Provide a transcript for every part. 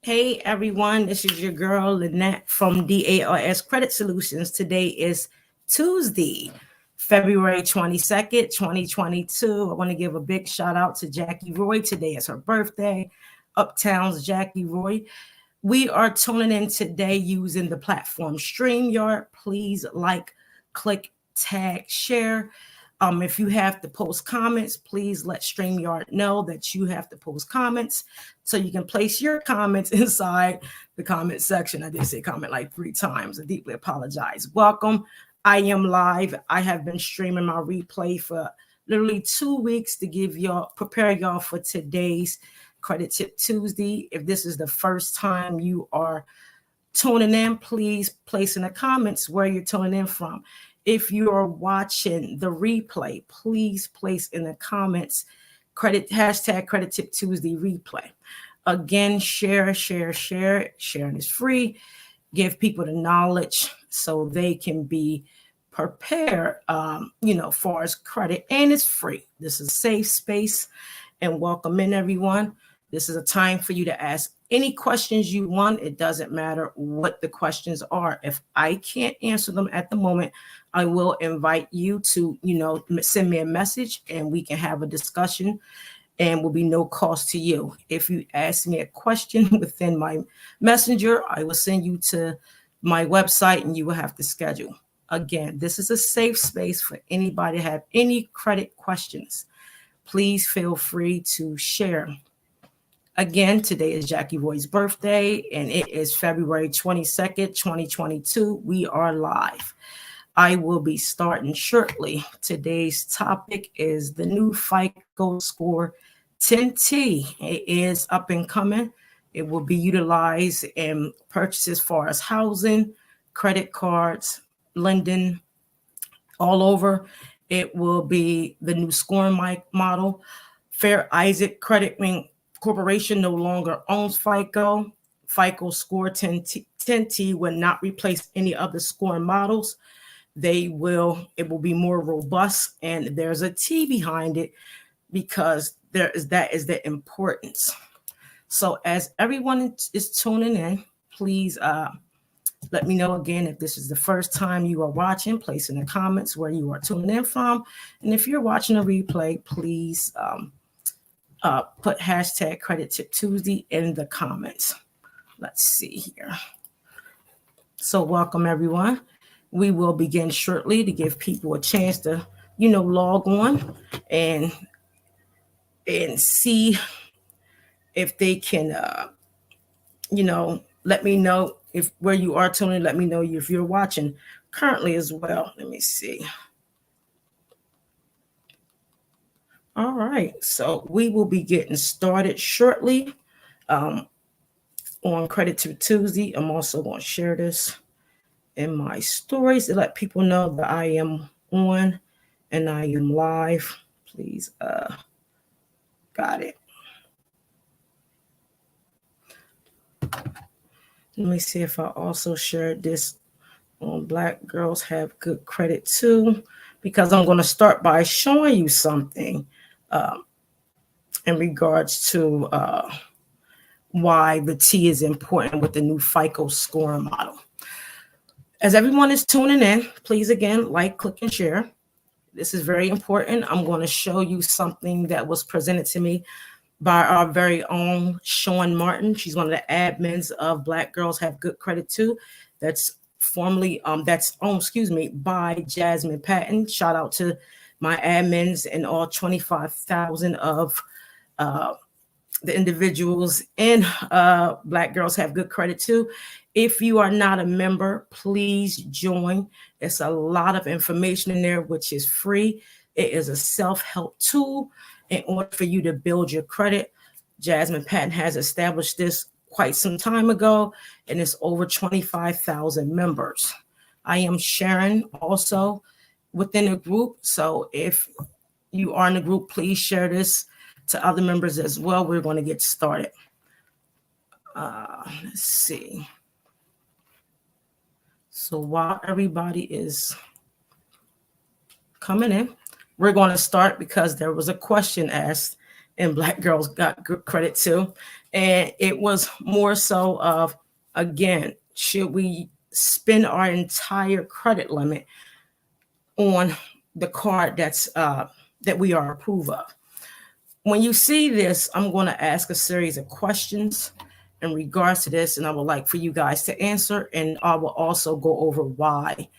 Hey everyone, this is your girl Lynette from DARS Credit Solutions. Today is Tuesday, February 22nd, 2022. I want to give a big shout out to Jackie Roy. Today is her birthday. Uptown's Jackie Roy. We are tuning in today using the platform StreamYard. Please like, click, tag, share. If you have to post comments, please let StreamYard know that you have to post comments so you can place your comments inside the comment section. I did say comment like 3 times. I deeply apologize. Welcome. I am live. I have been streaming my replay for literally 2 weeks to prepare y'all for today's Credit Tip Tuesday. If this is the first time you are tuning in, please place in the comments where you're tuning in from. If you are watching the replay, please place in the comments hashtag Credit Tip Tuesday replay. Again, share. Sharing is free. Give people the knowledge so they can be prepared, far as credit, and it's free. This is a safe space, and welcome in everyone. This is a time for you to ask any questions you want. It doesn't matter what the questions are. If I can't answer them at the moment, I will invite you to, send me a message and we can have a discussion and will be no cost to you. If you ask me a question within my messenger, I will send you to my website and you will have to schedule. Again, this is a safe space for anybody to have any credit questions. Please feel free to share. Again, today is Jackie Roy's birthday, and it is February 22nd, 2022. We are live. I will be starting shortly. Today's topic is the new FICO Score 10T. It is up and coming. It will be utilized in purchases as far as housing, credit cards, lending, all over. It will be the new scoring model. Fair Isaac Credit Corporation no longer owns FICO. FICO Score 10T will not replace any of the scoring models. It will be more robust, and there's a T behind it because that is the importance. So as everyone is tuning in, please let me know again if this is the first time you are watching. Place in the comments where you are tuning in from, and if you're watching a replay, please put hashtag Credit Tip Tuesday in the comments. Let's see here. So welcome everyone. We will begin shortly to give people a chance to, log on and see if they can, let me know if where you are tuning. Let me know if you're watching currently as well. Let me see. All right, so we will be getting started shortly on Credit Tip Tuesday. I'm also going to share this in my stories to let people know that I am on and I am live. Please, got it. Let me see if I also shared this on Black Girls Have Good Credit Too, because I'm going to start by showing you something in regards to why the T is important with the new FICO scoring model. As everyone is tuning in, please again, like, click, and share. This is very important. I'm going to show you something that was presented to me by our very own Sean Martin. She's one of the admins of Black Girls Have Good Credit Too. That's formerly, by Jasmine Patton. Shout out to my admins and all 25,000 of the individuals in Black Girls Have Good Credit Too. If you are not a member, please join. It's a lot of information in there, which is free. It is a self-help tool in order for you to build your credit. Jasmine Patton has established this quite some time ago, and it's over 25,000 members. I am sharing also within the group. So if you are in the group, please share this to other members as well. We're going to get started. Let's see. So while everybody is coming in, we're going to start because there was a question asked and Black girls got good credit too. And it was more so of, again, should we spend our entire credit limit on the card that we are approved of? When you see this, I'm going to ask a series of questions in regards to this, and I would like for you guys to answer. And I will also go over why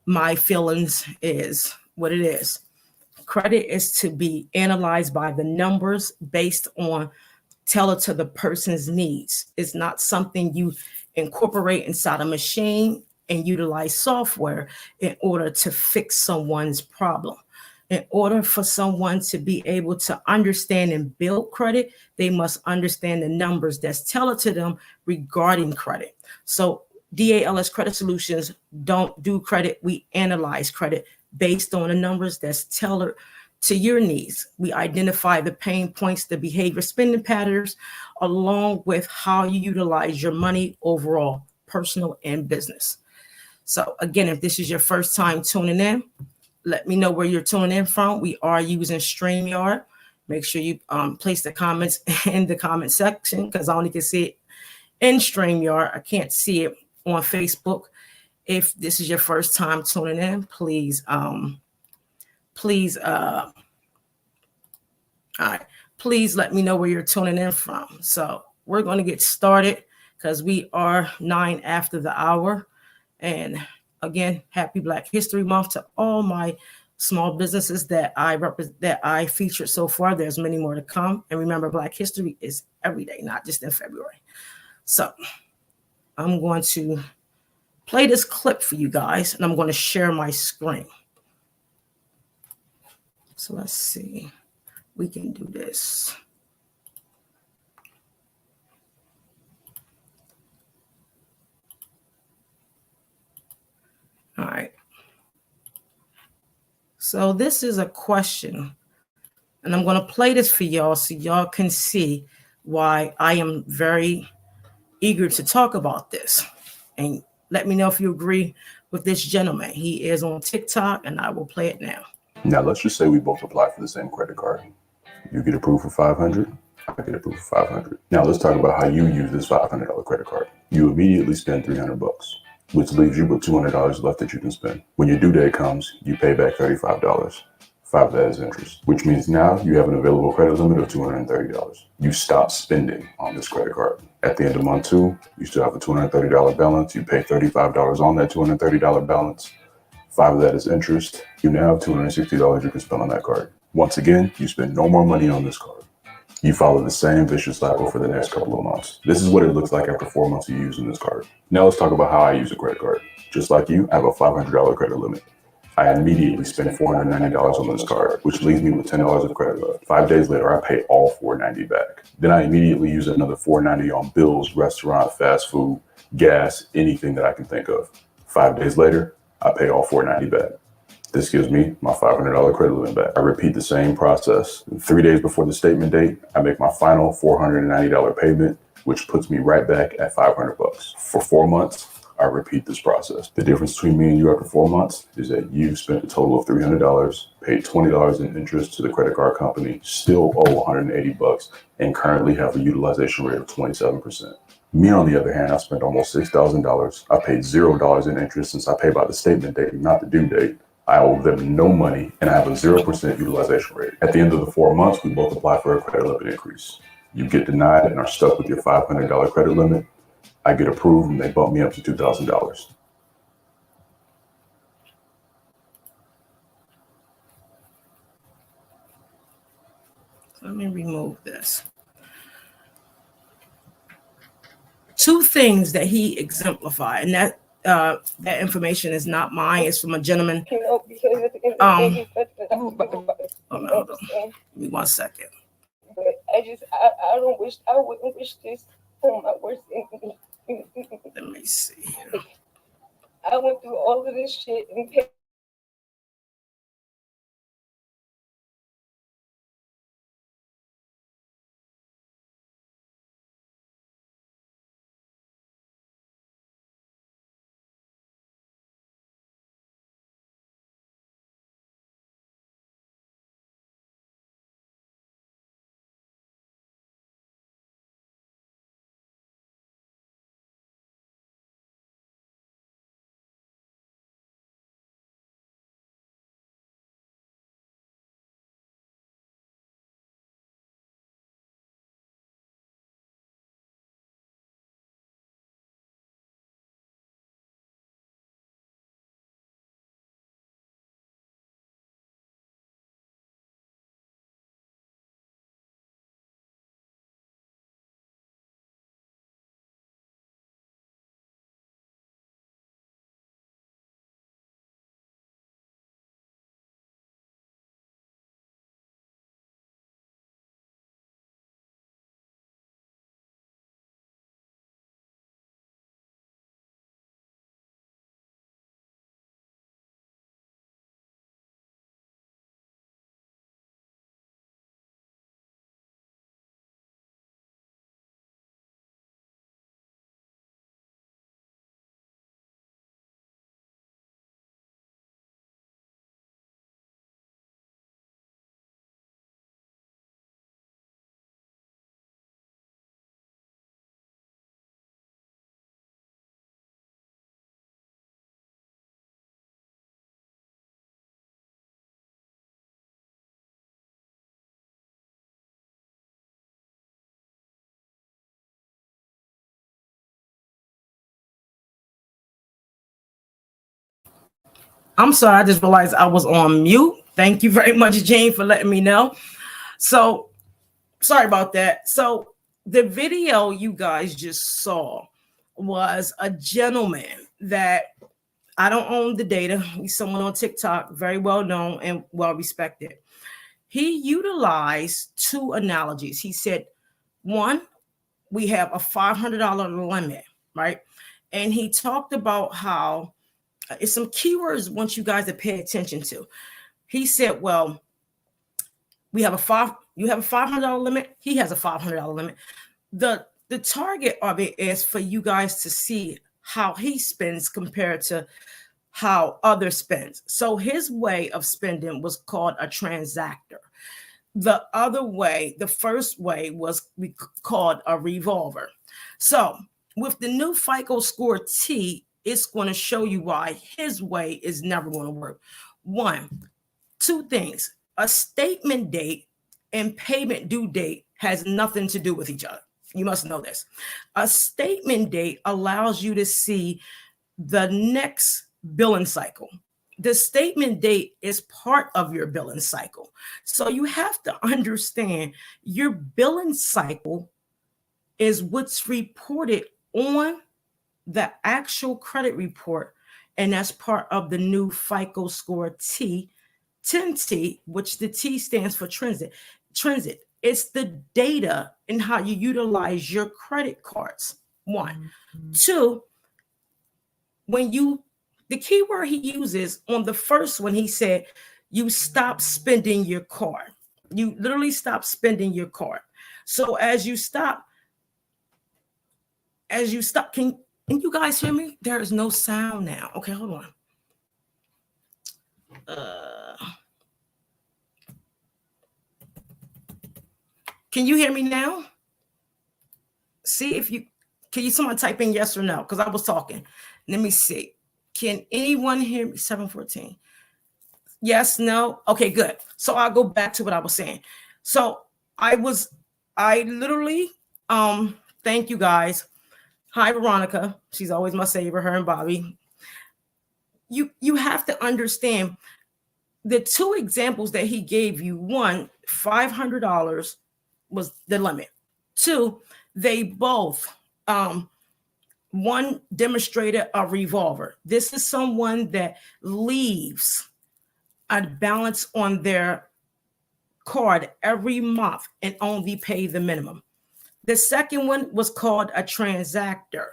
my feelings is what it is. Credit is to be analyzed by the numbers based on tailored to the person's needs. It's not something you incorporate inside a machine and utilize software in order to fix someone's problem. In order for someone to be able to understand and build credit, they must understand the numbers that's tailored to them regarding credit. So DALS Credit Solutions don't do credit. We analyze credit based on the numbers that's tailored to your needs. We identify the pain points, the behavior spending patterns, along with how you utilize your money overall, personal and business. So again, if this is your first time tuning in, let me know where you're tuning in from. We are using StreamYard. Make sure you place the comments in the comment section, because I only can see it in StreamYard. I can't see it on Facebook. If this is your first time tuning in, please, please let me know where you're tuning in from. So we're going to get started because we are 9 after the hour. And again, happy Black History Month to all my small businesses that I featured so far. There's many more to come. And remember, Black History is every day, not just in February. So I'm going to play this clip for you guys, and I'm going to share my screen. So let's see. We can do this. All right. So this is a question, and I'm going to play this for y'all so y'all can see why I am very eager to talk about this. And let me know if you agree with this gentleman. He is on TikTok, and I will play it now. Now, let's just say we both apply for the same credit card. You get approved for $500, I get approved for $500. Now, let's talk about how you use this $500 credit card. You immediately spend $300, which leaves you with $200 left that you can spend. When your due date comes, you pay back $35. 5 of that is interest, which means now you have an available credit limit of $230. You stop spending on this credit card. At the end of month 2, you still have a $230 balance. You pay $35 on that $230 balance. 5 of that is interest. You now have $260 you can spend on that card. Once again, you spend no more money on this card. You follow the same vicious cycle for the next couple of months. This is what it looks like after 4 months of using this card. Now let's talk about how I use a credit card. Just like you, I have a $500 credit limit. I immediately spend $490 on this card, which leaves me with $10 of credit left. 5 days later, I pay all $490 back. Then I immediately use another $490 on bills, restaurant, fast food, gas, anything that I can think of. 5 days later, I pay all $490 back. This gives me my $500 credit limit back. I repeat the same process. 3 days before the statement date, I make my final $490 payment, which puts me right back at $500. For 4 months, I repeat this process. The difference between me and you after 4 months is that you spent a total of $300, paid $20 in interest to the credit card company, still owe $180, and currently have a utilization rate of 27%. Me, on the other hand, I spent almost $6,000. I paid $0 in interest since I pay by the statement date, not the due date. I owe them no money, and I have a 0% utilization rate. At the end of the 4 months, we both apply for a credit limit increase. You get denied and are stuck with your $500 credit limit. I get approved, and they bump me up to $2,000. Let me remove this. 2 things that he exemplified, and that information is not mine. It's from a gentleman. Hold on. Give me 1 second. But I wouldn't wish this on my worst enemy. Let me see here. I went through all of this shit and paid I'm sorry, I just realized I was on mute. Thank you very much, Jane, for letting me know. So sorry about that. So the video you guys just saw was a gentleman that I don't own the data. He's someone on TikTok, very well known and well respected. He utilized two analogies. He said, one, we have a $500 limit, right? And he talked about how it's some keywords I want you guys to pay attention to. He said, well, you have a $500 limit. He has a $500 limit. The target of it is for you guys to see how he spends compared to how others spend. So his way of spending was called a transactor. The other way, the first way was called a revolver. So with the new FICO Score T, it's going to show you why his way is never going to work. One, two things. A statement date and payment due date has nothing to do with each other. You must know this. A statement date allows you to see the next billing cycle. The statement date is part of your billing cycle. So you have to understand your billing cycle is what's reported on the actual credit report. And that's part of the new FICO Score T, 10T, which the T stands for transit. It's the data and how you utilize your credit cards. One. Two, the keyword he uses on the first one, he said, you stop spending your card. You literally stop spending your card. So as you stop, can you guys hear me? There is no sound now. Okay, hold on. Can you hear me now? See if someone type in yes or no? Because I was talking. Let me see. Can anyone hear me? 714. Yes, no. Okay, good. So I'll go back to what I was saying. So I literally, thank you guys. Hi, Veronica. She's always my savior, her and Bobby. You have to understand the two examples that he gave you. One, $500 was the limit. Two, they both, one demonstrated a revolver. This is someone that leaves a balance on their card every month and only pay the minimum. The second one was called a transactor,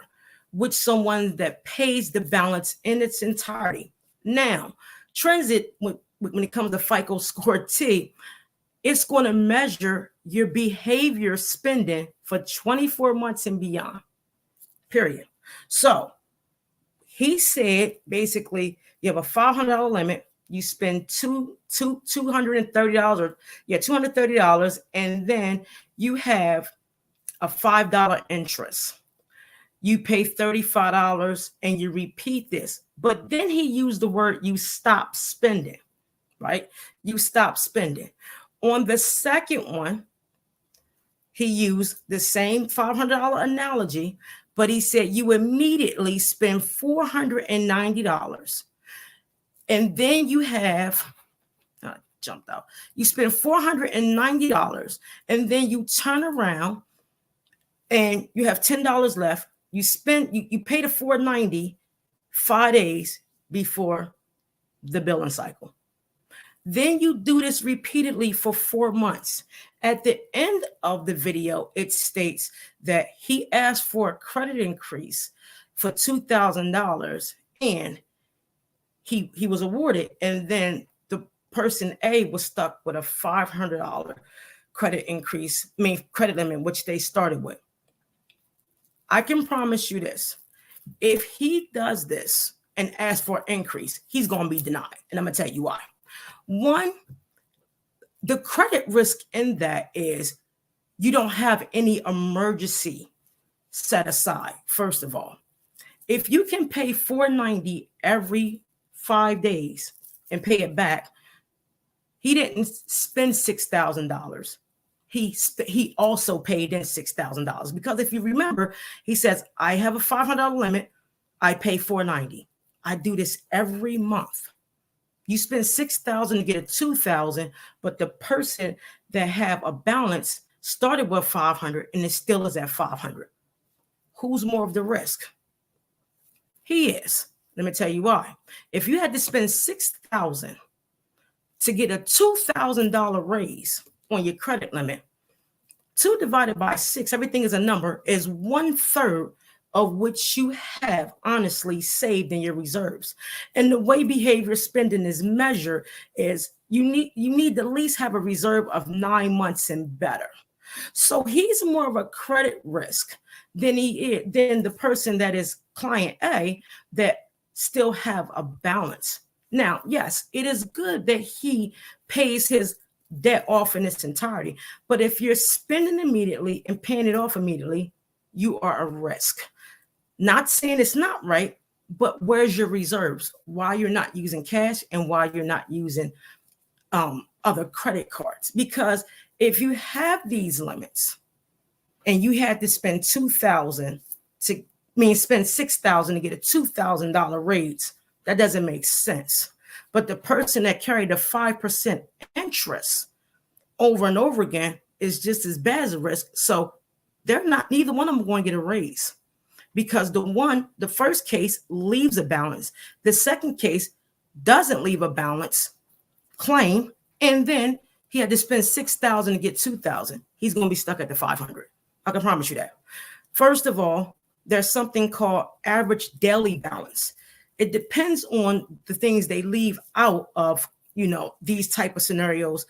which someone that pays the balance in its entirety. Now, transit, when it comes to FICO Score T, it's going to measure your behavior spending for 24 months and beyond, period. So he said, basically, you have a $500 limit. You spend $230, $230, and then you have a $5 interest. You pay $35 and you repeat this. But then he used the word you stop spending, right? You stop spending. On the second one, he used the same $500 analogy, but he said you immediately spend $490. And then you have, jumped out. You spend $490 and then you turn around and you have $10 left. You pay the $490 5 days before the billing cycle. Then you do this repeatedly for 4 months. At the end of the video, it states that he asked for a credit increase for $2,000 and he was awarded. And then the person A was stuck with a $500 credit limit, which they started with. I can promise you this. If he does this and asks for an increase, he's going to be denied. And I'm going to tell you why. One, the credit risk in that is you don't have any emergency set aside, first of all. If you can pay $490 every 5 days and pay it back, he didn't spend $6,000. He also paid in $6,000 because if you remember, he says, I have a $500 limit. I pay $490. I do this every month. You spend 6,000 to get a 2,000, but the person that have a balance started with 500 and it still is at 500. Who's more of the risk? He is. Let me tell you why. If you had to spend 6,000 to get a $2,000 raise on your credit limit, 2 divided by 6, everything is a number, is 1/3 of which you have honestly saved in your reserves. And the way behavior spending is measured is you need to at least have a reserve of 9 months and better. So he's more of a credit risk than the person that is client A that still have a balance. Now, yes, it is good that he pays his debt off in its entirety, but if you're spending immediately and paying it off immediately, you are a risk. Not saying it's not right, but where's your reserves? Why you're not using cash and why you're not using other credit cards? Because if you have these limits and you had to spend 2,000 to spend 6,000 to get a $2,000 raise, that doesn't make sense. But the person that carried a 5% interest over and over again is just as bad as a risk. So neither one of them going to get a raise, because the first case leaves a balance. The second case doesn't leave a balance claim. And then he had to spend 6,000 to get 2,000. He's going to be stuck at the 500. I can promise you that. First of all, there's something called average daily balance. It depends on the things they leave out of, these type of scenarios.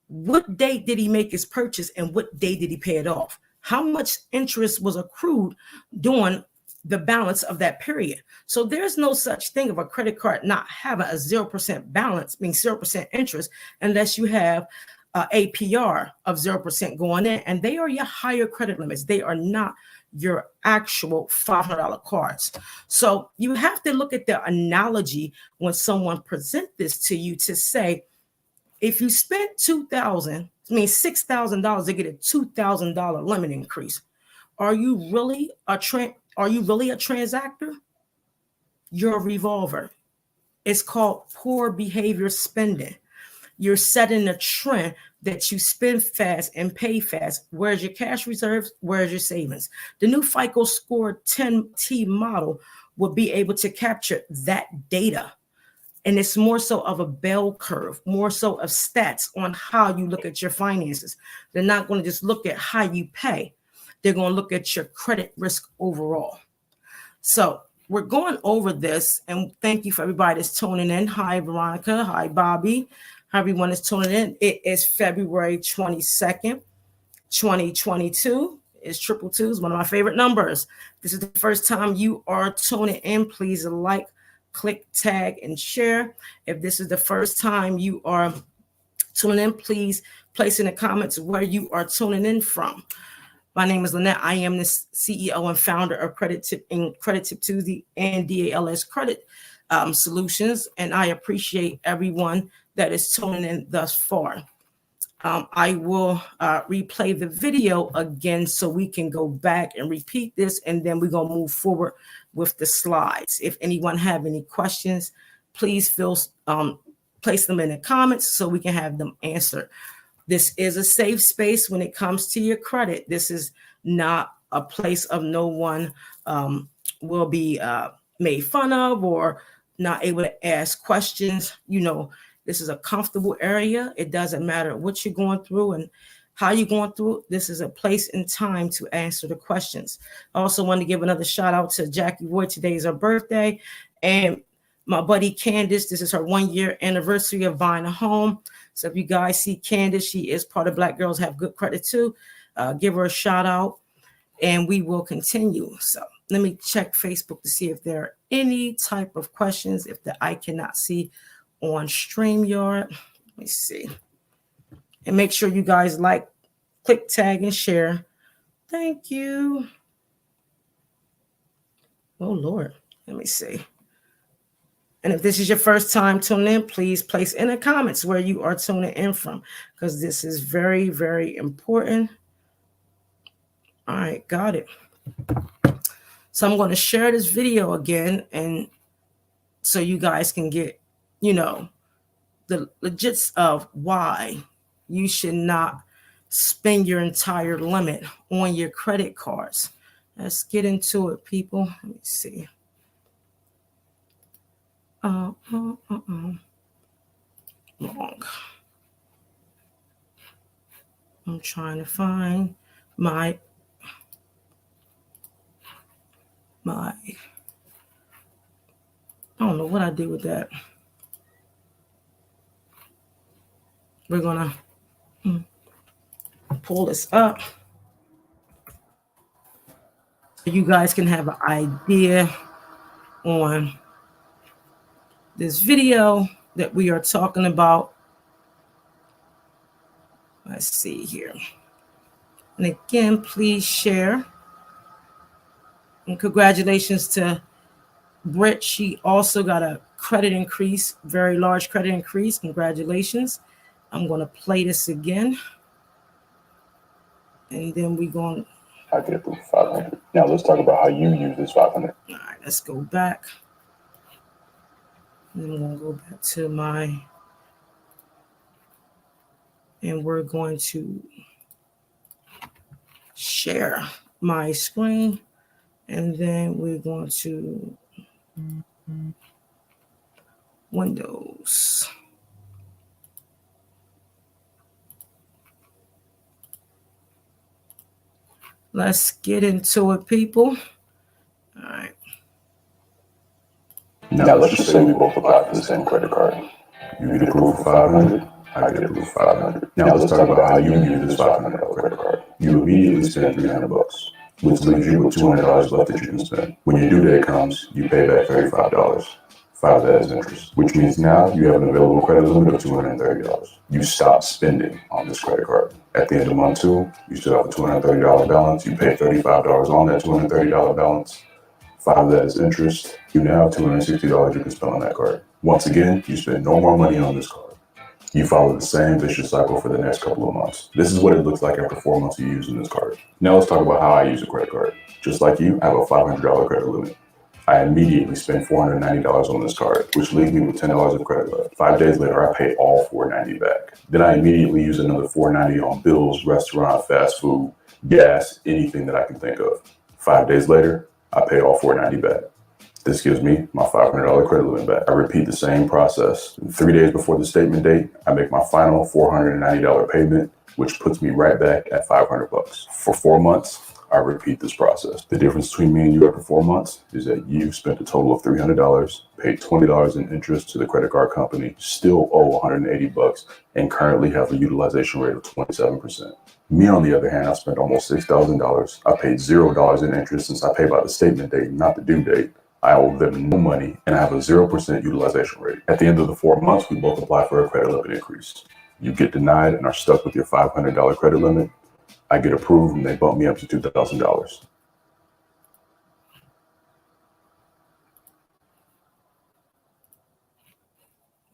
What date did he make his purchase and what day did he pay it off? How much interest was accrued during the balance of that period? So there's no such thing of a credit card not having a 0% balance, meaning 0% interest, unless you have APR of 0% going in, and they are your higher credit limits. They are not your actual $500 cards. So you have to look at the analogy when someone presents this to you to say, if you spent $6,000 to get a $2,000 limit increase, are you really a transactor? You're a revolver. It's called poor behavior spending. You're setting a trend that you spend fast and pay fast. Where's your cash reserves? Where's your savings? The new FICO Score 10T model will be able to capture that data. And it's more so of a bell curve, more so of stats on how you look at your finances. They're not going to just look at how you pay. They're going to look at your credit risk overall. So we're going over this, and thank you for everybody that's tuning in. Hi, Veronica. Hi, Bobby. How everyone is tuning in. It is February 22nd, 2022. It's 222. It's one of my favorite numbers. This is the first time you are tuning in. Please like, click, tag, and share. If this is the first time you are tuning in, please place in the comments where you are tuning in from. My name is Lynette. I am the CEO and founder of Credit Tip Tuesday and DALS Credit Solutions, and I appreciate everyone that is tuning in thus far. I will replay the video again so we can go back and repeat this, and then we're going to move forward with the slides. If anyone have any questions, please place them in the comments so we can have them answered. This is a safe space when it comes to your credit. This is not a place of no one will be made fun of or not able to ask questions. This is a comfortable area. It doesn't matter what you're going through and how you're going through it. This is a place and time to answer the questions. I also want to give another shout out to Jackie Roy. Today is her birthday. And my buddy Candace, this is her 1-year anniversary of buying a home. So if you guys see Candace, she is part of Black Girls Have Good Credit too. Give her a shout out and we will continue. So let me check Facebook to see if there are any type of questions if I cannot see on StreamYard. Let me see. And make sure you guys like, click, tag, and share. Thank you. Oh, Lord. Let me see. And if this is your first time tuning in, please place in the comments where you are tuning in from, because this is very, very important. All right, got it. So I'm going to share this video again, and so you guys can get you know, the legits of why you should not spend your entire limit on your credit cards. Let's get into it, people. Let me see. Wrong. I'm trying to find my I don't know what I did with that. We're gonna pull this up so you guys can have an idea on this video that we are talking about. Let's see here. And again, please share. And congratulations to Britt. She also got a credit increase, very large credit increase. Congratulations. I'm going to play this again. And then we're going. I get approved for 500. Now let's talk about how you use this 500. All right, let's go back. And I'm going to go back to my. And we're going to share my screen. And then we're going to Windows. Let's get into it, people. All right. Now let's just say we both apply for the same credit card. You get approved for 500. I get approved for 500. Now let's talk about how you use this $500 credit card. You immediately spend 300 bucks, which leaves you with $200 left that you can spend. When your due date comes, you pay back $35. 5 of that is interest, which means now you have an available credit limit of $230. You stop spending on this credit card. At the end of month 2, you still have a $230 balance. You pay $35 on that $230 balance. 5 of that is interest. You now have $260 you can spend on that card. Once again, you spend no more money on this card. You follow the same vicious cycle for the next couple of months. This is what it looks like after 4 months of using this card. Now let's talk about how I use a credit card. Just like you, I have a $500 credit limit. I immediately spend $490 on this card, which leaves me with $10 of credit left. 5 days later, I pay all $490 back. Then I immediately use another $490 on bills, restaurant, fast food, gas, anything that I can think of. 5 days later, I pay all $490 back. This gives me my $500 credit limit back. I repeat the same process. 3 days before the statement date, I make my final $490 payment, which puts me right back at 500 bucks. For 4 months, I repeat this process. The difference between me and you after 4 months is that you spent a total of $300, paid $20 in interest to the credit card company, still owe 180 bucks, and currently have a utilization rate of 27%. Me, on the other hand, I spent almost $6,000. I paid $0 in interest since I pay by the statement date, not the due date. I owe them no money, and I have a 0% utilization rate. At the end of the 4 months, we both apply for a credit limit increase. You get denied and are stuck with your $500 credit limit. I get approved, and they bump me up to $2,000.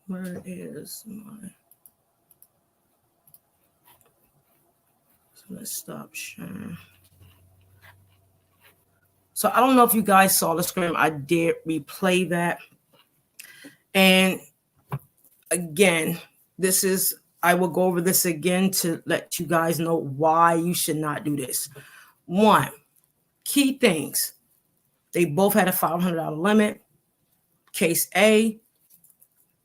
Where is my? So let's stop sharing. So I don't know if you guys saw the screen. I did replay that. And again, I will go over this again to let you guys know why you should not do this. 1, key things. They both had a $500 limit. Case A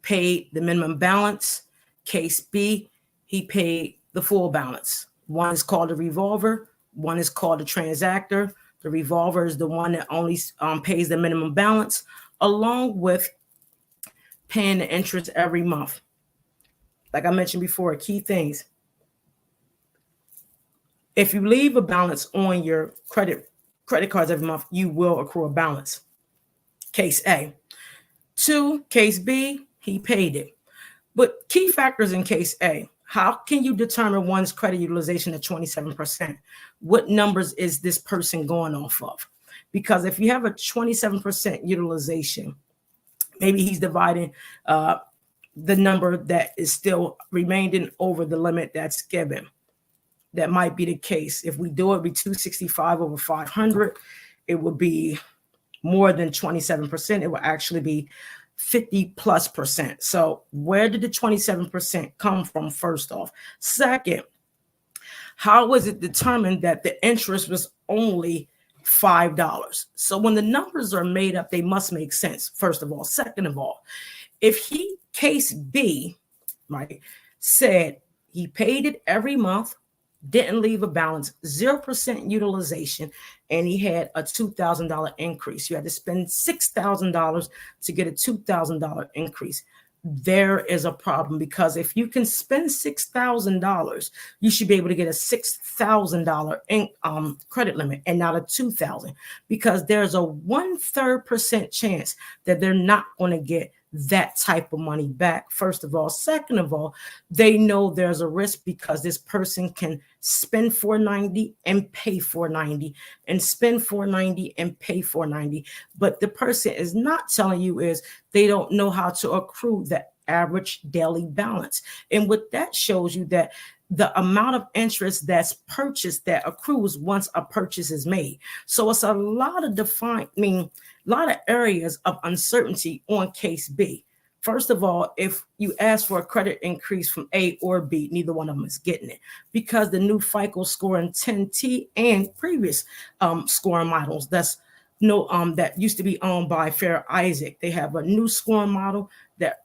paid the minimum balance. Case B, he paid the full balance. One is called a revolver. One is called a transactor. The revolver is the one that only pays the minimum balance, along with paying the interest every month. Like I mentioned before, key things. If you leave a balance on your credit cards every month, you will accrue a balance. Case A. 2, case B, he paid it. But key factors in case A. How can you determine one's credit utilization at 27%? What numbers is this person going off of? Because if you have a 27% utilization, maybe he's dividing the number that is still remaining over the limit that's given. That might be the case. If we do it, be 265 over 500, it would be more than 27%. It will actually be 50+%. So where did the 27% come from, first off? Second, how was it determined that the interest was only $5? So when the numbers are made up, they must make sense, first of all. Second of all, if case B, right, said he paid it every month, didn't leave a balance, 0% utilization, and he had a $2,000 increase. You had to spend $6,000 to get a $2,000 increase. There is a problem, because if you can spend $6,000, you should be able to get a $6,000 credit limit and not a $2,000, because there's a 1/3% chance that they're not going to get that type of money back, first of all. Second of all, they know there's a risk, because this person can spend $490 and pay $490 and spend $490 and pay $490. But the person is not telling you is they don't know how to accrue the average daily balance. And what that shows you, that the amount of interest that's purchased that accrues once a purchase is made. So it's a lot of a lot of areas of uncertainty on case B. First of all, if you ask for a credit increase from A or B, neither one of them is getting it, because the new FICO score in 10T and previous scoring models that used to be owned by Fair Isaac, they have a new scoring model that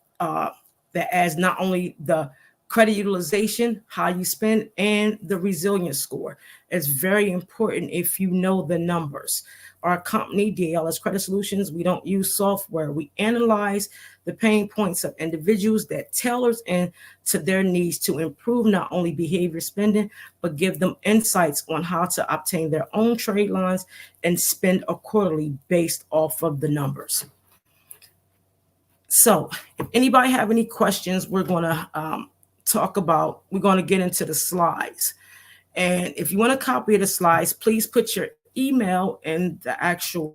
adds not only the credit utilization, how you spend, and the resilience score. It's very important if you know the numbers. Our company, DALS Credit Solutions, we don't use software. We analyze the pain points of individuals that tailors into their needs to improve not only behavior spending, but give them insights on how to obtain their own trade lines and spend accordingly based off of the numbers. So if anybody have any questions, we're going to get into the slides. And if you want a copy of the slides, please put your email in the actual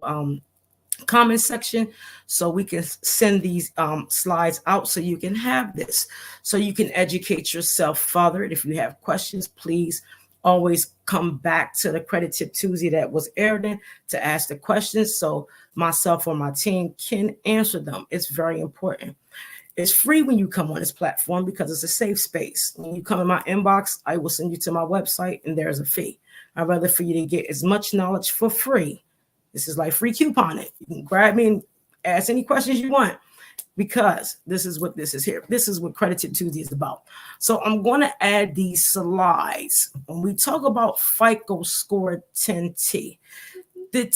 comment section, so we can send these slides out, so you can have this, so you can educate yourself further. If you have questions, please always come back to the Credit Tip Tuesday that was aired in to ask the questions, so myself or my team can answer them. It's very important. It's free when you come on this platform, because it's a safe space. When you come in my inbox, I will send you to my website, and there's a fee. I'd rather for you to get as much knowledge for free. This is like free couponing. You can grab me and ask any questions you want, because this is what this is here. This is what Credit Tip Tuesday is about. So I'm going to add these slides. When we talk about FICO Score 10T, the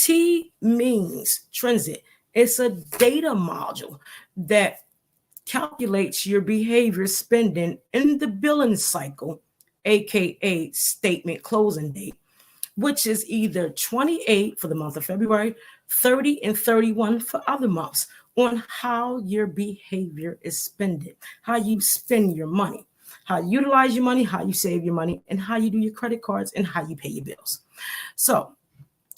T means transit. It's a data module that calculates your behavior spending in the billing cycle, aka statement closing date, which is either 28 for the month of February, 30 and 31 for other months, on how your behavior is spending, how you spend your money, how you utilize your money, how you save your money, and how you do your credit cards, and how you pay your bills. So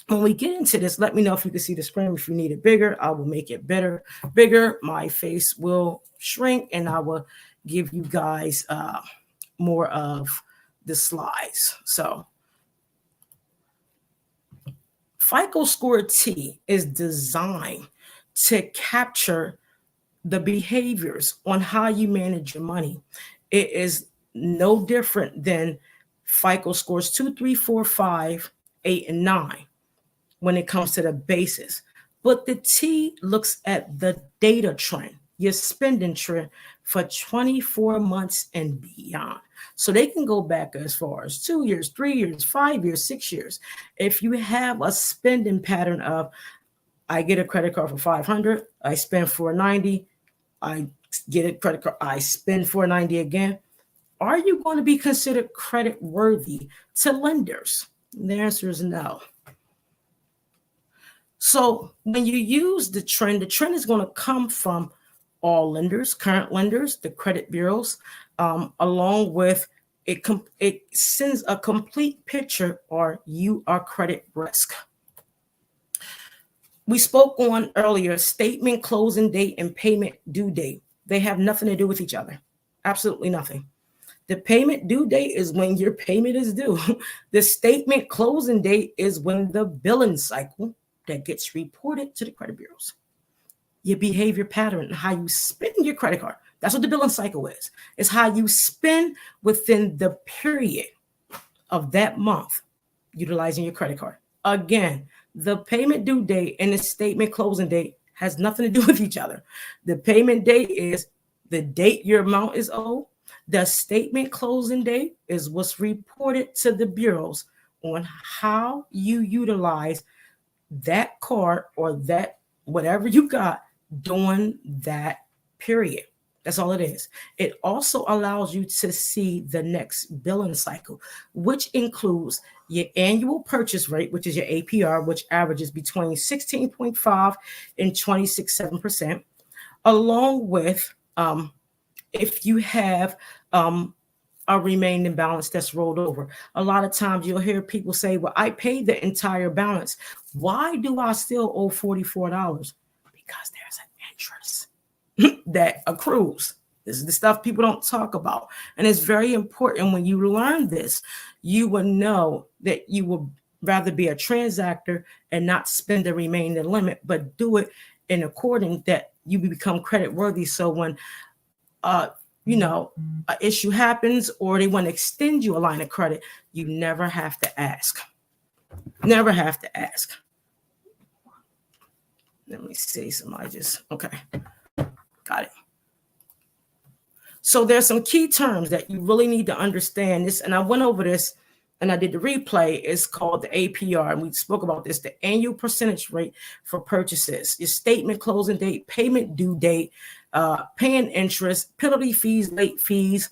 when we get into this, let me know if you can see the screen. If you need it bigger, I will make it bigger. My face will shrink, and I will give you guys more of the slides. So FICO Score T is designed to capture the behaviors on how you manage your money. It is no different than FICO Scores 2, 3, 4, 5, 8, and 9 when it comes to the basis. But the T looks at the data trend, your spending trend for 24 months and beyond. So they can go back as far as 2 years, 3 years, 5 years, 6 years. If you have a spending pattern of, I get a credit card for $500, I spend $490, I get a credit card, I spend $490 again, are you going to be considered credit worthy to lenders? And the answer is no. So when you use the trend is going to come from all lenders, current lenders, the credit bureaus, along with it sends a complete picture, or you are credit risk. We spoke on earlier statement closing date and payment due date. They have nothing to do with each other. Absolutely nothing. The payment due date is when your payment is due. The statement closing date is when the billing cycle that gets reported to the credit bureaus. your behavior pattern, how you spend your credit card. That's what the billing cycle is. It's how you spend within the period of that month utilizing your credit card. Again, the payment due date and the statement closing date has nothing to do with each other. The payment date is the date your amount is owed. The statement closing date is what's reported to the bureaus on how you utilize that card or that whatever you got during that period. That's all it is. It also allows you to see the next billing cycle, which includes your annual purchase rate, which is your APR, which averages between 16.5 and 26.7%, along with if you have a remaining balance that's rolled over. A lot of times you'll hear people say, well, I paid the entire balance. Why do I still owe $44? Because there's an interest that accrues. This is the stuff people don't talk about. And it's very important when you learn this, you will know that you will rather be a transactor and not spend the remaining limit, but do it in accordance that you become credit worthy. So when an issue happens or they want to extend you a line of credit, you never have to ask. Never have to ask. Let me see. Okay. Got it. So there's some key terms that you really need to understand this. And I went over this and I did the replay. It's called the APR. And we spoke about this, the annual percentage rate for purchases, your statement closing date, payment due date, paying interest, penalty fees, late fees,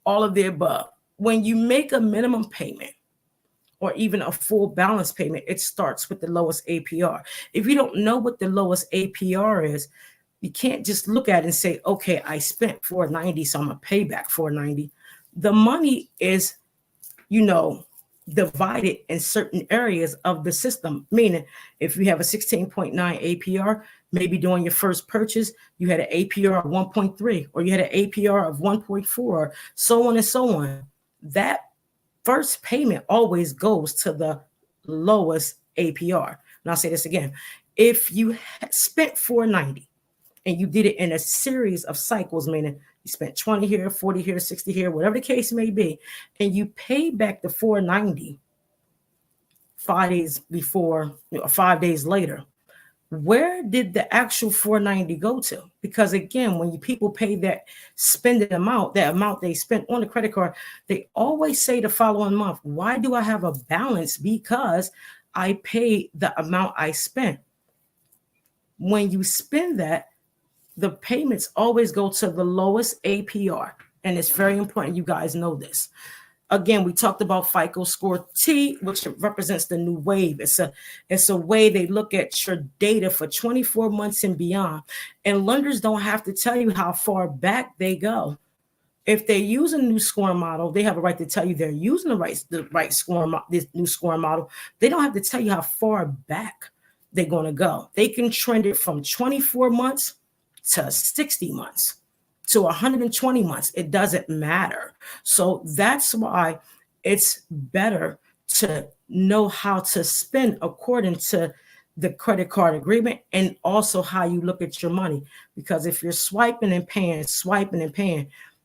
all of the above. When you make a minimum payment or even a full balance payment, it starts with the lowest APR. If you don't know what the lowest APR is, you can't just look at it and say, okay, I spent $490, so I'm gonna pay back $490. The money is, divided in certain areas of the system. Meaning, if you have a 16.9 APR, maybe during your first purchase, you had an APR of 1.3, or you had an APR of 1.4, so on and so on. That first payment always goes to the lowest APR. And I'll say this again. If you spent $490 and you did it in a series of cycles, meaning you spent 20 here, 40 here, 60 here, whatever the case may be, and you pay back the $490 5 days before, 5 days later, where did the actual $490 go to? Because again, when people pay that spending amount, that amount they spent on the credit card, they always say the following month, why do I have a balance? Because I paid the amount I spent. When you spend that, the payments always go to the lowest APR. And it's very important you guys know this. Again, we talked about FICO Score T, which represents the new wave. It's a way they look at your data for 24 months and beyond. And lenders don't have to tell you how far back they go. If they use a new scoring model, they have a right to tell you they're using the right scoring, this new scoring model. They don't have to tell you how far back they're going to go. They can trend it from 24 months to 60 months to 120 months. It doesn't matter. So that's why it's better to know how to spend according to the credit card agreement and also how you look at your money. Because if you're swiping and paying,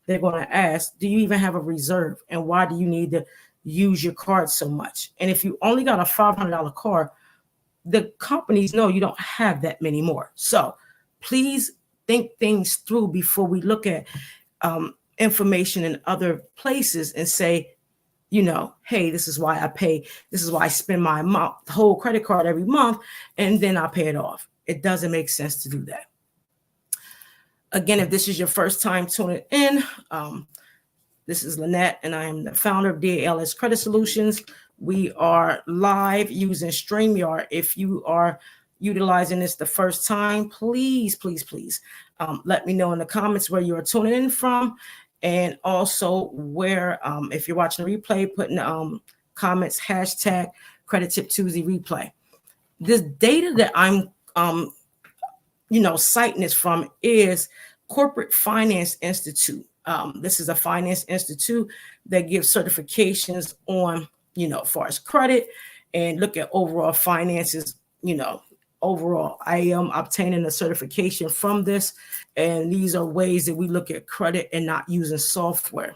they're going to ask, do you even have a reserve? And why do you need to use your card so much? And if you only got a $500 card, the companies know you don't have that many more. So please think things through before we look at information in other places and say, hey, this is why I pay. This is why I spend my whole credit card every month, and then I pay it off. It doesn't make sense to do that. Again, if this is your first time tuning in, this is Lynette, and I am the founder of DALS Credit Solutions. We are live using StreamYard. If you are utilizing this the first time, please let me know in the comments where you are tuning in from, and also where if you're watching the replay, put in the comments hashtag Credit Tip Tuesday replay. This data that I'm citing this from is Corporate Finance Institute. This is a finance institute that gives certifications on as far as credit and look at overall finances overall. I am obtaining a certification from this, and these are ways that we look at credit and not using software.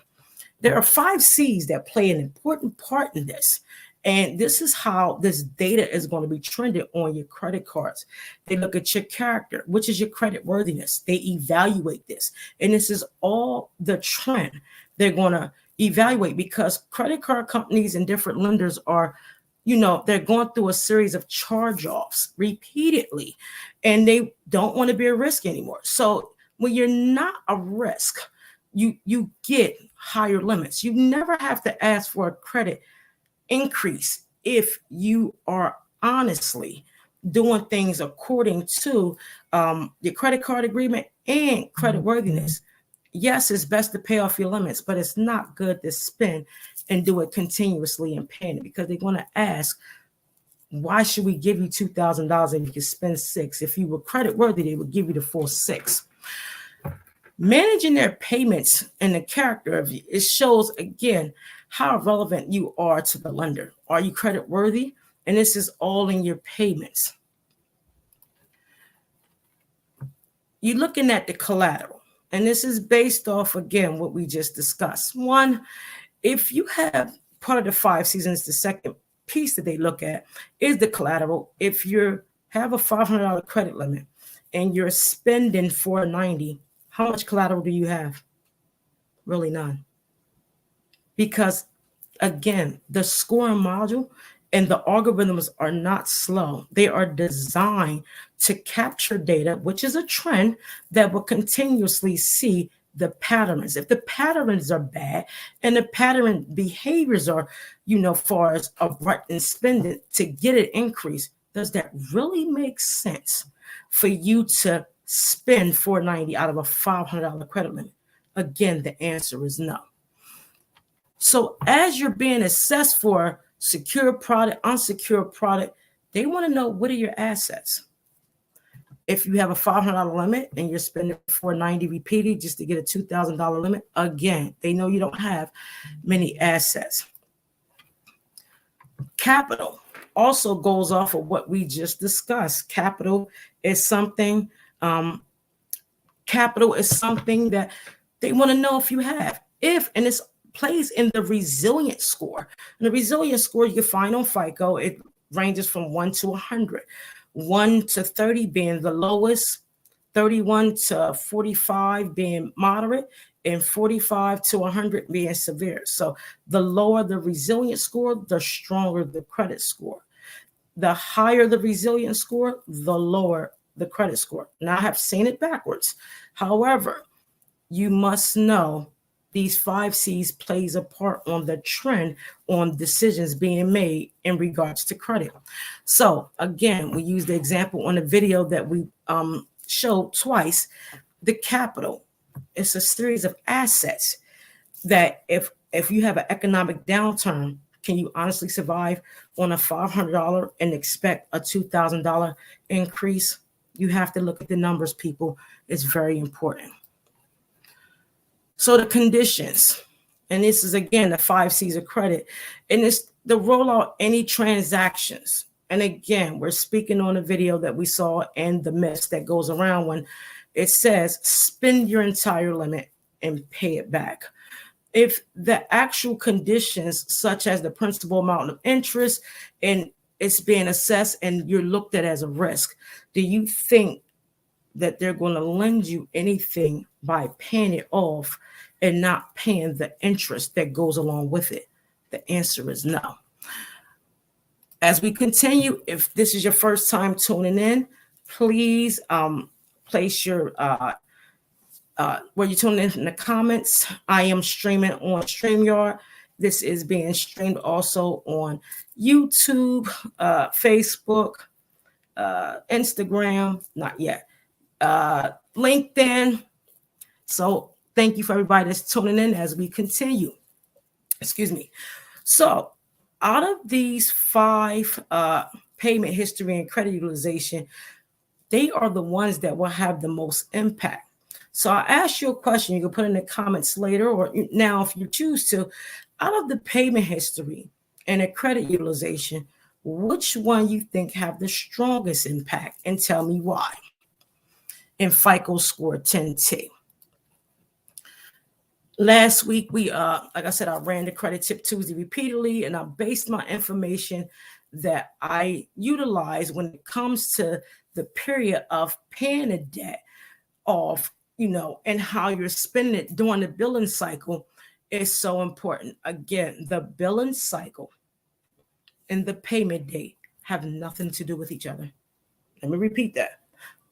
There are 5 C's that play an important part in this. And this is how this data is going to be trended on your credit cards. They look at your character, which is your credit worthiness. They evaluate this. And this is all the trend they're going to evaluate, because credit card companies and different lenders are, they're going through a series of charge-offs repeatedly, and they don't want to be a risk anymore. So when you're not a risk, you get higher limits. You never have to ask for a credit increase if you are honestly doing things according to your credit card agreement and credit worthiness. Yes, it's best to pay off your limits, but it's not good to spend and do it continuously and paying it, because they're going to ask, why should we give you $2,000 if you can spend $6,000? If you were credit worthy, they would give you the full $6,000. Managing their payments and the character of you, it shows again how relevant you are to the lender. Are you credit worthy? And this is all in your payments. You're looking at the collateral, and this is based off, again, what we just discussed. One, if you have part of the 5 seasons, the second piece that they look at is the collateral. If you have a $500 credit limit and you're spending $490, how much collateral do you have? Really none. Because again, the scoring module and the algorithms are not slow. They are designed to capture data, which is a trend that will continuously see the patterns. If the patterns are bad and the pattern behaviors are, far as abrupt and spending to get an increase, does that really make sense for you to spend $490 out of a $500 credit limit? Again, the answer is no. So as you're being assessed for secure product, unsecured product, they want to know, what are your assets? If you have a $500 limit and you're spending $490 repeated just to get a $2,000 limit, again, they know you don't have many assets. Capital also goes off of what we just discussed. Capital is something that they want to know if you have. And it's plays in the resilience score. And the resilience score you can find on FICO, it ranges from 1 to 100. 1 to 30 being the lowest, 31 to 45 being moderate, and 45 to 100 being severe. So the lower the resilience score, the stronger the credit score. The higher the resilience score, the lower the credit score. Now, I have seen it backwards. However, you must know these 5 C's plays a part on the trend on decisions being made in regards to credit. So again, we use the example on the video that we showed twice. The capital, it's a series of assets that if you have an economic downturn, can you honestly survive on a $500 and expect a $2,000 increase? You have to look at the numbers, people. It's very important. So the conditions, and this is again the 5 C's of credit, and it's the rollout any transactions. And again, we're speaking on a video that we saw and the myths that goes around when it says spend your entire limit and pay it back. If the actual conditions, such as the principal amount of interest, and it's being assessed and you're looked at as a risk, do you think that they're going to lend you anything by paying it off and not paying the interest that goes along with it? The answer is no. As we continue, if this is your first time tuning in, please place your where you're tuning in the comments. I am streaming on StreamYard. This is being streamed also on YouTube, Facebook, Instagram, not yet, LinkedIn. So thank you for everybody that's tuning in as we continue. Excuse me. So out of these 5 payment history and credit utilization, they are the ones that will have the most impact. So I asked you a question. You can put in the comments later or now if you choose to. Out of the payment history and the credit utilization, which one you think have the strongest impact, and tell me why. In FICO Score 10T. Last week, like I said, I ran the Credit Tip Tuesday repeatedly, and I based my information that I utilize when it comes to the period of paying a debt off, and how you're spending it during the billing cycle is so important. Again, the billing cycle and the payment date have nothing to do with each other. Let me repeat that.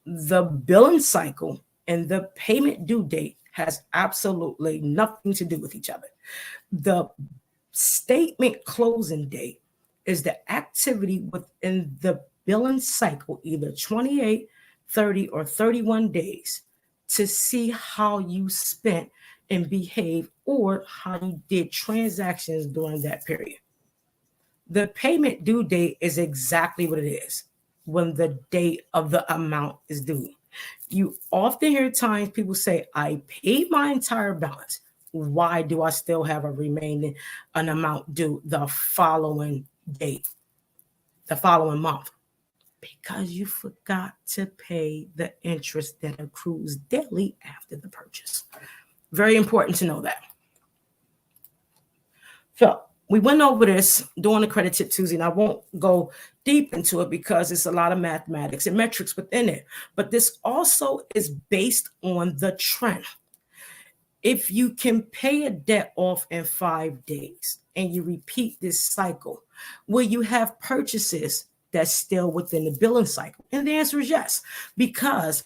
The billing cycle and the payment due date has absolutely nothing to do with each other. The statement closing date is the activity within the billing cycle, either 28, 30, or 31 days, to see how you spent and behave or how you did transactions during that period. The payment due date is exactly what it is, when the date of the amount is due. You often hear times people say, I paid my entire balance. Why do I still have an amount due the following date, the following month? Because you forgot to pay the interest that accrues daily after the purchase. Very important to know that. So we went over this during the Credit Tip Tuesday, and I won't go deep into it because it's a lot of mathematics and metrics within it. But this also is based on the trend. If you can pay a debt off in 5 days and you repeat this cycle, will you have purchases that's still within the billing cycle? And the answer is yes, because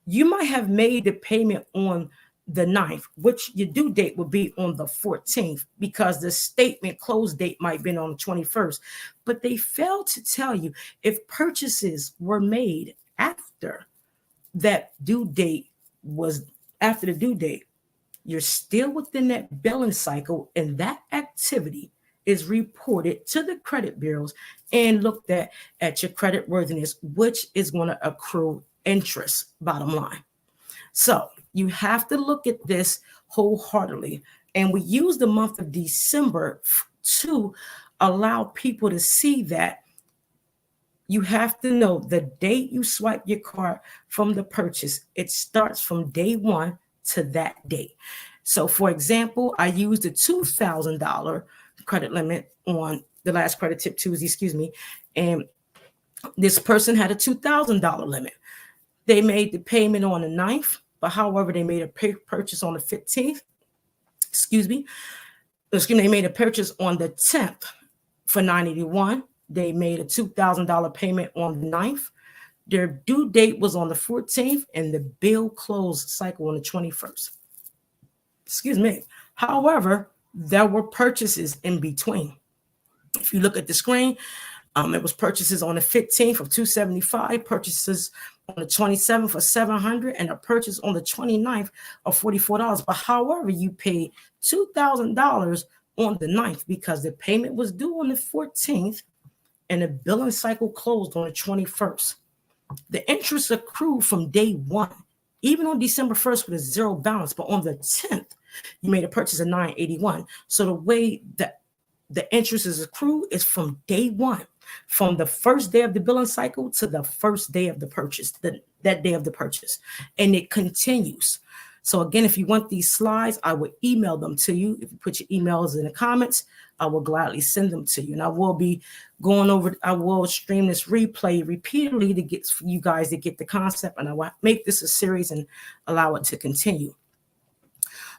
you might have made the payment on the 9th, which your due date would be on the 14th, because the statement close date might be on the 21st. But they failed to tell you if purchases were made after that due date was after the due date, you're still within that billing cycle, and that activity is reported to the credit bureaus and looked at your credit worthiness, which is going to accrue interest, bottom line. So you have to look at this wholeheartedly. And we use the month of December to allow people to see that you have to know the date you swipe your card from the purchase. It starts from day one to that date. So for example, I used a $2,000 credit limit on the last Credit Tip Tuesday, and this person had a $2,000 limit. They made the payment on the 9th, but however, they made a purchase on the 15th. They made a purchase on the 10th for $981. They made a $2,000 payment on the 9th. Their due date was on the 14th, and the bill closed cycle on the 21st. However, there were purchases in between. If you look at the screen, it was purchases on the 15th of $275, purchases on the 27th for $700, and a purchase on the 29th of $44. But however, you paid $2,000 on the 9th because the payment was due on the 14th and the billing cycle closed on the 21st. The interest accrued from day one, even on December 1st with a zero balance, but on the 10th, you made a purchase of $981. So the way that the interest is accrued is from day one, from the first day of the billing cycle to the first day of the purchase, that day of the purchase, and it continues. So again, if you want these slides, I will email them to you. If you put your emails in the comments, I will gladly send them to you. And I will be I will stream this replay repeatedly to get you guys to get the concept, and I will make this a series and allow it to continue.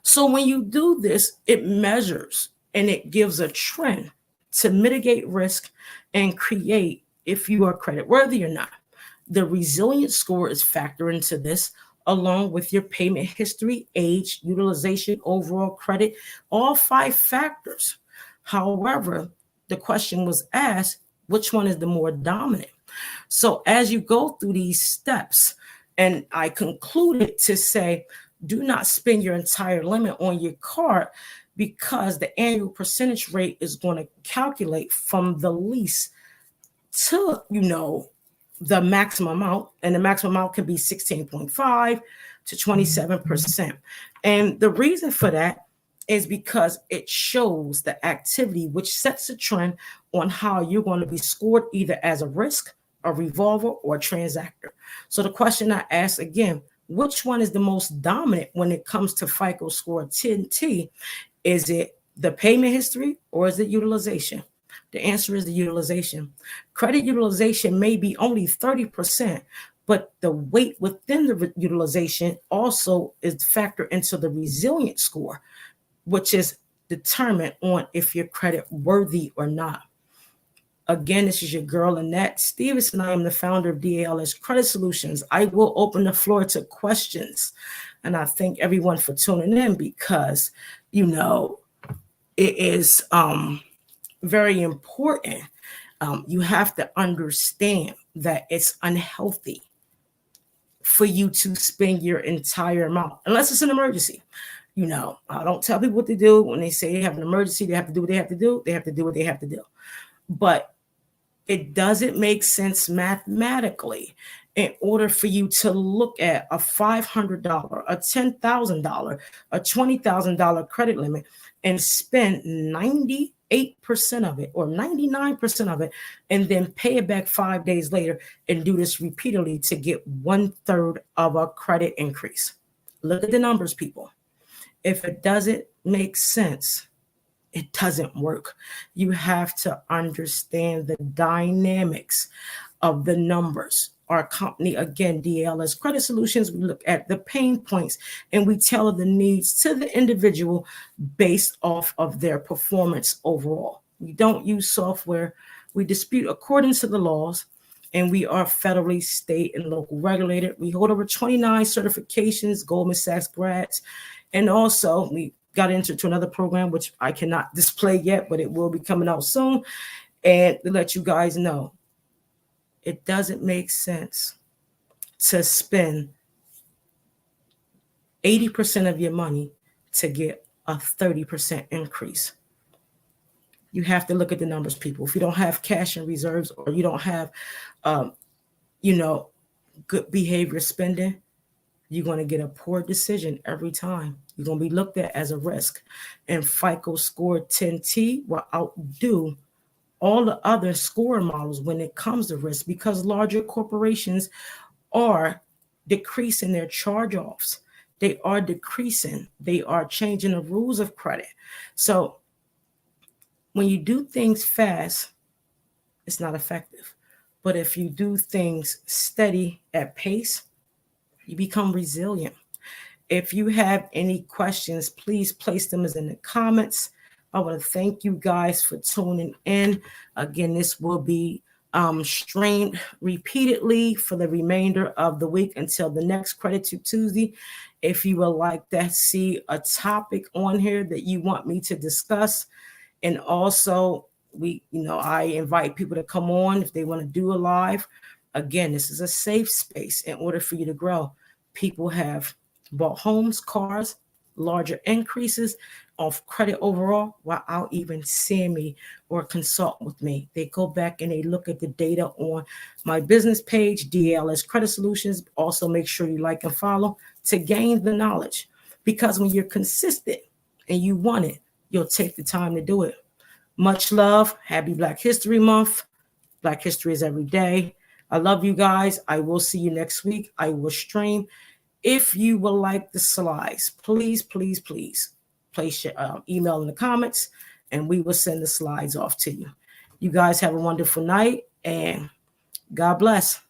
So when you do this, it measures and it gives a trend to mitigate risk and create if you are credit worthy or not. The resilience score is factored into this, along with your payment history, age, utilization, overall credit, all 5 factors. However, the question was asked, which one is the more dominant? So as you go through these steps, and I concluded to say, do not spend your entire limit on your card, because the annual percentage rate is going to calculate from the least to, the maximum amount, and the maximum amount can be 16.5 to 27%. And the reason for that is because it shows the activity, which sets a trend on how you're going to be scored either as a risk, a revolver, or a transactor. So the question I ask again, which one is the most dominant when it comes to FICO score 10T? Is it the payment history or is it utilization? The answer is the utilization. Credit utilization may be only 30%, but the weight within the utilization also is factored into the resilient score, which is determined on if you're credit worthy or not. Again, this is your girl, Annette Stevenson. I am the founder of DALS Credit Solutions. I will open the floor to questions. And I thank everyone for tuning in because, you know, it is very important. You have to understand that it's unhealthy for you to spend your entire amount, unless it's an emergency. You know, I don't tell people what to do when they say they have an emergency. They have to do what they have to do. They have to do what they have to do. But it doesn't make sense mathematically in order for you to look at a $500, a $10,000, a $20,000 credit limit and spend 98% of it or 99% of it and then pay it back 5 days later and do this repeatedly to get 1/3 of a credit increase. Look at the numbers, people. If it doesn't make sense, it doesn't work. You have to understand the dynamics of the numbers. Our company, again, DALS Credit Solutions, we look at the pain points and we tailor the needs to the individual based off of their performance overall. We don't use software. We dispute according to the laws, and we are federally, state, and local regulated. We hold over 29 certifications, Goldman Sachs grads, and also we got into another program, which I cannot display yet, but it will be coming out soon. And to let you guys know, it doesn't make sense to spend 80% of your money to get a 30% increase. You have to look at the numbers, people. If you don't have cash and reserves or you don't have, good behavior spending, you're going to get a poor decision every time. You're going to be looked at as a risk. And FICO Score 10T will outdo all the other score models when it comes to risk because larger corporations are decreasing their charge-offs. They are decreasing. They are changing the rules of credit. So when you do things fast, it's not effective. But if you do things steady at pace, you become resilient. If you have any questions, please place them in the comments. I want to thank you guys for tuning in. Again, this will be streamed repeatedly for the remainder of the week until the next Credit Tube Tuesday. If you would like to see a topic on here that you want me to discuss, and also I invite people to come on if they want to do a live. Again, this is a safe space in order for you to grow. People have bought homes, cars, larger increases of credit overall without even seeing me or consult with me. They go back and they look at the data on my business page, DALS Credit Solutions. Also make sure you like and follow to gain the knowledge, because when you're consistent and you want it, you'll take the time to do it. Much love. Happy Black History Month. Black History is every day. I love you guys. I will see you next week. I will stream. If you would like the slides, please place your email in the comments and we will send the slides off to you. You guys have a wonderful night and God bless.